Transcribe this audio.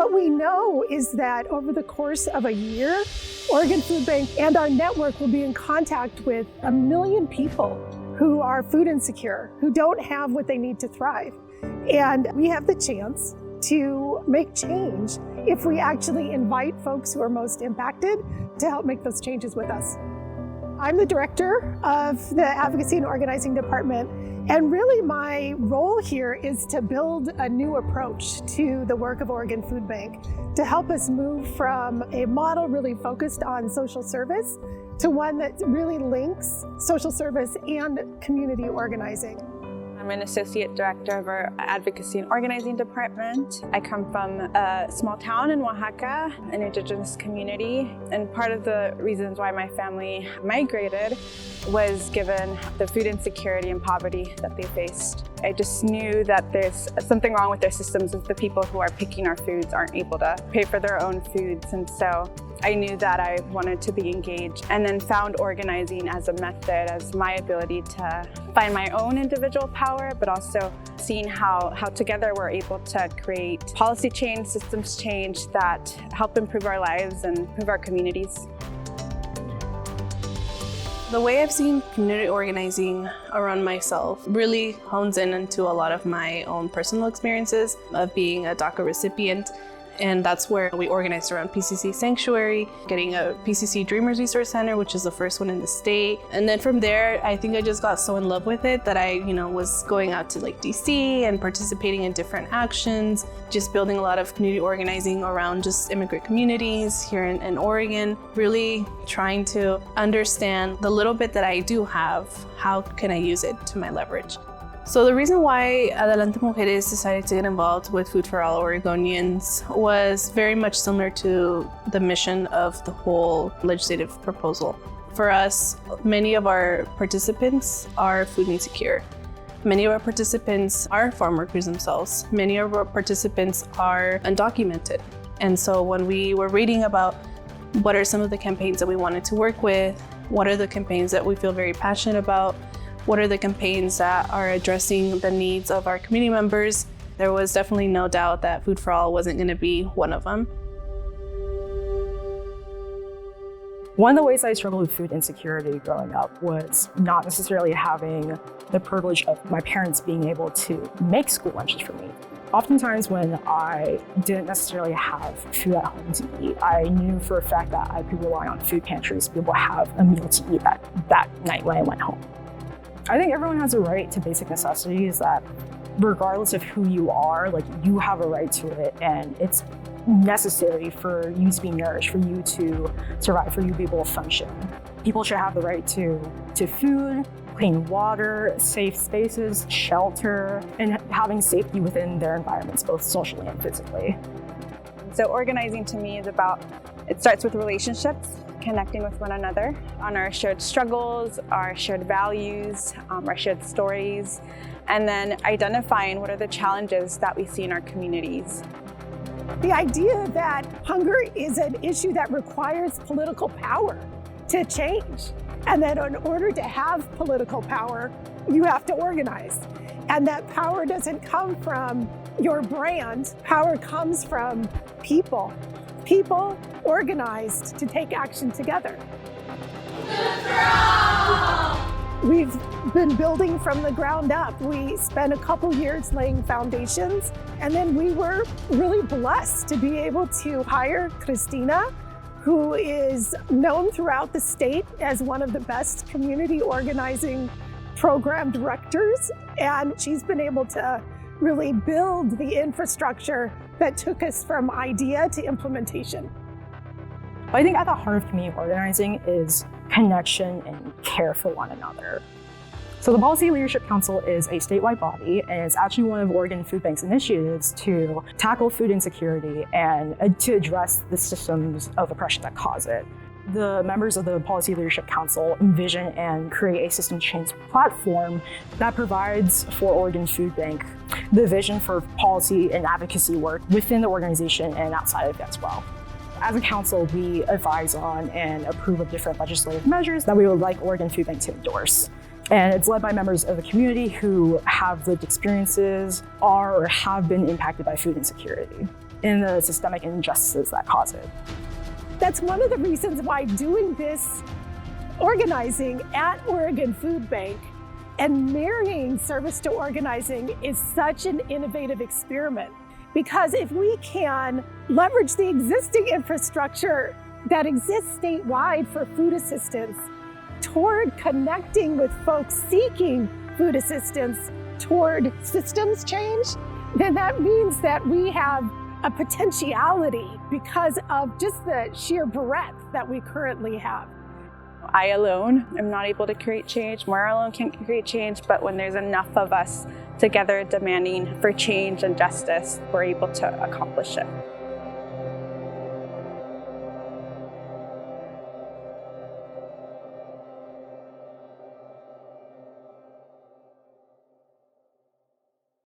What we know is that over the course of a year, Oregon Food Bank and our network will be in contact with 1 million people who are food insecure, who don't have what they need to thrive. And we have the chance to make change if we actually invite folks who are most impacted to help make those changes with us. I'm the director of the Advocacy and Organizing Department, and really my role here is to build a new approach to the work of Oregon Food Bank to help us move from a model really focused on social service to one that really links social service and community organizing. I'm an associate director of our Advocacy and Organizing Department. I come from a small town in Oaxaca, an indigenous community, and part of the reasons why my family migrated was given the food insecurity and poverty that they faced. I just knew that there's something wrong with their systems if the people who are picking our foods aren't able to pay for their own foods, and so I knew that I wanted to be engaged, and then found organizing as a method, as my ability to find my own individual power, but also seeing how together we're able to create policy change, systems change that help improve our lives and improve our communities. The way I've seen community organizing around myself really hones in into a lot of my own personal experiences of being a DACA recipient. And that's where we organized around PCC Sanctuary, getting a PCC Dreamers Resource Center, which is the first one in the state. And then from there, I think I just got so in love with it that I, was going out to DC and participating in different actions, just building a lot of community organizing around just immigrant communities here in Oregon, really trying to understand the little bit that I do have, how can I use it to my leverage. So the reason why Adelante Mujeres decided to get involved with Food for All Oregonians was very much similar to the mission of the whole legislative proposal. For us, many of our participants are food insecure. Many of our participants are farm workers themselves. Many of our participants are undocumented. And so when we were reading about what are some of the campaigns that we wanted to work with, what are the campaigns that we feel very passionate about, what are the campaigns that are addressing the needs of our community members, there was definitely no doubt that Food for All wasn't going to be one of them. One of the ways I struggled with food insecurity growing up was not necessarily having the privilege of my parents being able to make school lunches for me. Oftentimes when I didn't necessarily have food at home to eat, I knew for a fact that I could rely on food pantries to be able to have a meal to eat that night when I went home. I think everyone has a right to basic necessities that regardless of who you are, you have a right to it, and it's necessary for you to be nourished, for you to survive, for you to be able to function. People should have the right to food, clean water, safe spaces, shelter, and having safety within their environments, both socially and physically. So organizing to me is it starts with relationships, connecting with one another on our shared struggles, our shared values, our shared stories, and then identifying what are the challenges that we see in our communities. The idea that hunger is an issue that requires political power to change, and that in order to have political power, you have to organize. And that power doesn't come from your brand, power comes from people. People organized to take action together. We've been building from the ground up. We spent a couple years laying foundations, and then we were really blessed to be able to hire Christina, who is known throughout the state as one of the best community organizing program directors, and she's been able to really build the infrastructure that took us from idea to implementation. I think at the heart of community organizing is connection and care for one another. So the Policy Leadership Council is a statewide body, and it's actually one of Oregon Food Bank's initiatives to tackle food insecurity and to address the systems of oppression that cause it. The members of the Policy Leadership Council envision and create a system change platform that provides for Oregon Food Bank the vision for policy and advocacy work within the organization and outside of it as well. As a council, we advise on and approve of different legislative measures that we would like Oregon Food Bank to endorse. And it's led by members of the community who have lived experiences, are or have been impacted by food insecurity. in the systemic injustices that cause it. That's one of the reasons why doing this organizing at Oregon Food Bank and marrying service to organizing is such an innovative experiment. Because if we can leverage the existing infrastructure that exists statewide for food assistance toward connecting with folks seeking food assistance toward systems change, then that means that we have a potentiality because of just the sheer breadth that we currently have. I alone am not able to create change. Moira alone can't create change, but when there's enough of us together demanding for change and justice, we're able to accomplish it.